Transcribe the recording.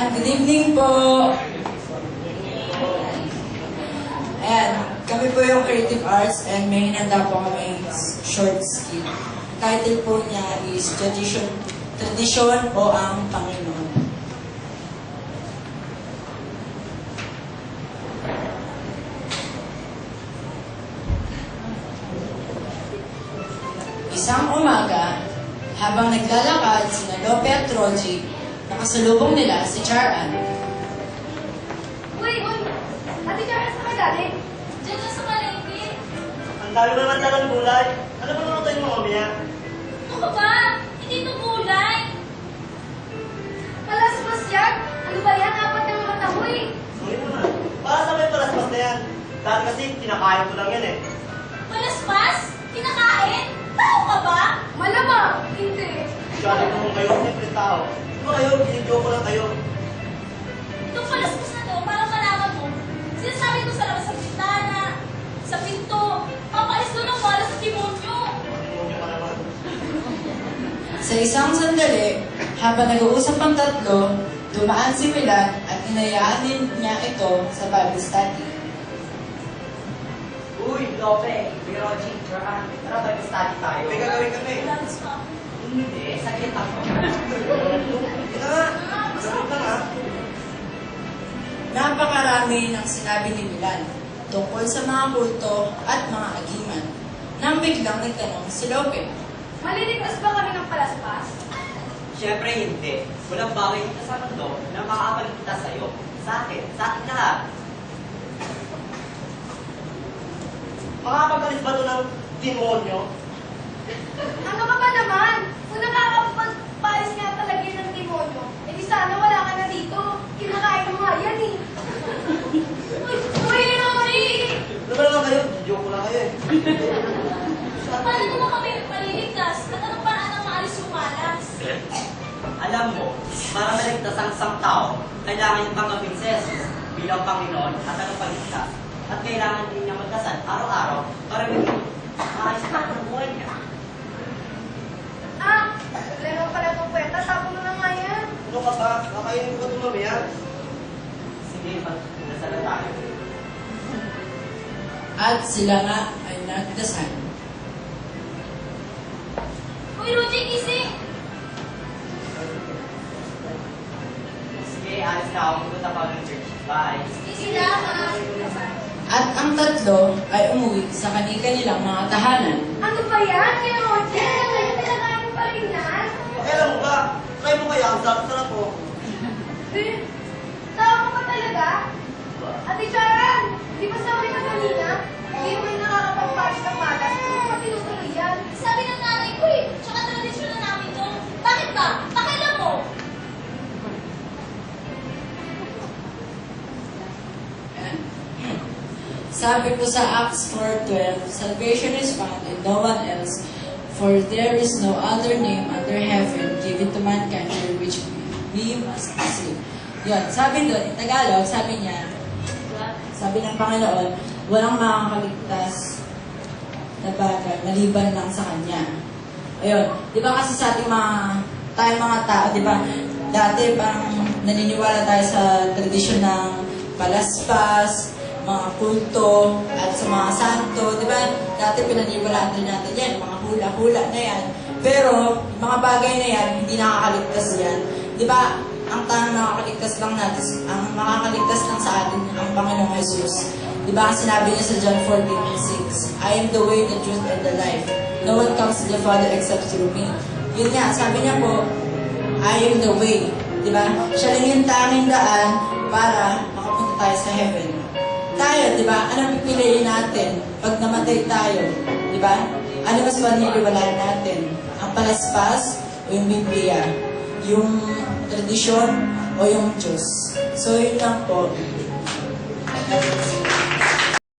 Ayan, good evening po. Ayan, kami po yung Creative Arts and may hinanda po kami short skit. Title po niya is Tradisyon o ang Panginoon. Isang umaga, habang naglalakad sina Lope at Roji, nakasalubong nila si Charan. Uy! Ate Charan, saan ka galing? Diyan na sa palengke. Ang dami naman talang gulay. Ano ba naman tayo mga umiyak? Ano ka ba? Hindi ito gulay. Palaspas yan? Ano ba yan? Apat ng mata mo eh. Sorry naman. Para sa may palaspas na yan. Dahil kasi kinakain ko lang yan eh. Palaspas? Kinakain? Tao ka ba? Malamang! Hindi. Masyado naman kayo, siyempre tao. Di ba kayo, ginidyo ko lang kayo. Itong palaspas na to, parang malaman mo. Sinasabi ko sa labas sa bintana, sa pinto. Papalis doon ang bala sa demonyo. Demonyo ka naman. Sa isang sandali, habang nag-uusap ang tatlo, dumaan si Milan at inayaan din niya ito sa Bible study. Uy, Lope, Roji, Joran, tara ba study tayo? May gagawin kami. Labas pa. Hindi, saglit ako. Hindi na nga. Saglit lang ha. Napakarami ng sinabi ni Milan tungkol sa mga kulto at mga agiman nang biglang nagtanong si Lope. Maliligtas ba kami ng palaspas? Siyempre hindi. Walang bagay dito sa mundo na makakapaligtas sa'yo. Sa atin lahat. Makakapagalis ba ito ng demonyo? Ano ka ba naman? Kung nakakapagpalis nga talaga yun ng demonyo, eh di sana wala ka na dito. Kinakain mo nga yan eh. Uy, Rory! Ano ba naman kayo? Ginidyo ko lang kayo eh. Paano naman kami maliligtas? At anong paraan ang maalis yung malas? Alam mo, para maligtas ang isang tao, kailangan niyang tanggapin si Jesus bilang Panginoon at tagapagligtas. At kailangan din niya magdasal araw-araw para maging maayos na ang buhay niya. Ah, naglaro pala itong kwenta. Tapo mo na nga yan. Ano ka ba? Kakainin ko ba ito mamaya? Sige, magdasal na tayo. At sila nga ay nagdasal. Uy, Roger, gising! Sige, alis na ako. Pupunta pa ng church. Bye. Gising lang ah. At ang tatlo ay umuwi sa kanilang mga tahanan. Ano ba yan, Kuya Roger? Ano pinakain pa rin yan? Pakialam mo ba? Try mo kaya ang sarap-sarap po. Eh, tao ka pa talaga? Ate Charan, di ba sabi ka kanina? Hindi mo yung nakakapagpalis ng malas. Ano ba tinutuloy yan? Sabi ng nanay ko eh. Tsaka tradisyon na namin to. Bakit ba? Pakialam mo. Sabi po sa Acts 4:12, Salvation is found in no one else, for there is no other name under heaven given to mankind through which we must be saved. Yun, sabi doon, in Tagalog, sabi niya, sabi ng Panginoon, walang makakaligtas na bagay maliban lang sa Kanya. Ayun, di ba kasi sa ating tayong mga tao, di ba, dati parang naniniwala tayo sa tradisyon ng palaspas, mga kulto, at sa mga santo, di ba? Dati pinaniwalaan din natin yan, mga hula-hula na yan. Pero, mga bagay na yan, hindi nakakaligtas yan. Di ba? Ang tanong nakakaligtas lang natin, ang makakaligtas lang sa atin, ang Panginoong Jesus. Di ba? Sinabi niya sa John 14:6, I am the way, the truth, and the life. No one comes to the Father except through me. Yun nga, sabi niya po, I am the way. Di ba? Siya lang yung tanging daan para makapunta tayo sa heaven. Tayo, di ba? Anong pipiliin natin pag namatay tayo? Di ba? Ano mas paniniwalaan natin? Ang palaspas o yung Biblia? Yung tradisyon o yung Diyos? So, yun lang po.